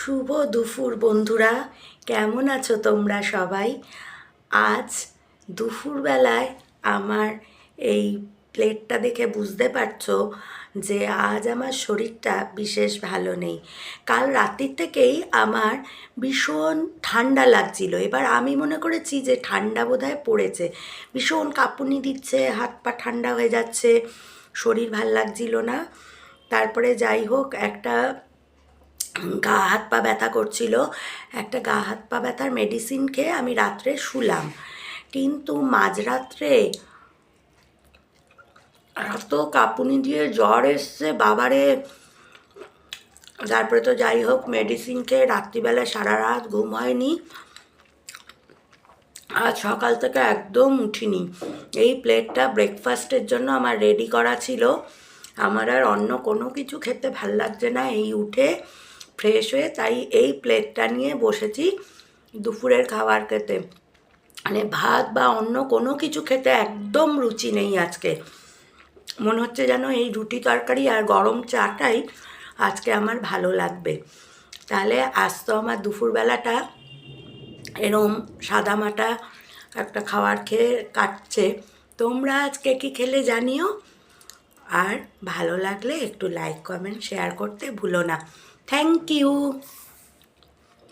শুভ দুপুর বন্ধুরা, কেমন আছো তোমরা সবাই? আজ দুপুরবেলায় আমার এই প্লেটটা দেখে বুঝতে পারছো যে আজ আমার শরীরটা বিশেষ ভালো নেই। কাল রাত্রির থেকেই আমার ভীষণ ঠান্ডা লাগছিল। এবার আমি মনে করেছি যে ঠান্ডা বোধহয় পড়েছে, ভীষণ কাঁপুনি দিচ্ছে, হাত পা ঠান্ডা হয়ে যাচ্ছে, শরীর ভাল লাগছিল না। তারপরে যাই হোক, একটা গা হাত পা ব্যথা করছিল, একটা গা হাত পা ব্যথার মেডিসিন খেয়ে আমি রাত্রে শুলাম। কিন্তু মাঝরাত্রে এত কাঁপুনি দিয়ে জ্বর এসছে বাবারে। তারপরে তো যাই হোক মেডিসিন খেয়ে রাত্রিবেলা সারা রাত ঘুম হয়নি। আজ সকাল থেকে একদম উঠিনি। এই প্লেটটা ব্রেকফাস্টের জন্য আমার রেডি করা ছিল। আমার আর অন্য কোনো কিছু খেতে ভাল লাগছে না এই উঠে ফ্রেশ হয়ে, তাই এই প্লেটটা নিয়ে বসেছি দুপুরের খাবার খেতে। মানে ভাত বা অন্য কোনো কিছু খেতে একদম রুচি নেই আজকে। মনে হচ্ছে যেন এই রুটি তরকারি আর গরম চাটাই আজকে আমার ভালো লাগবে। তাহলে আজ তো আমার দুপুরবেলাটা এরম সাদামাটা একটা খাবার খেয়ে কাটছে। তোমরা আজকে কি খেলে জানিও, আর ভালো লাগলে একটু লাইক কমেন্ট শেয়ার করতে ভুলো না। Thank you.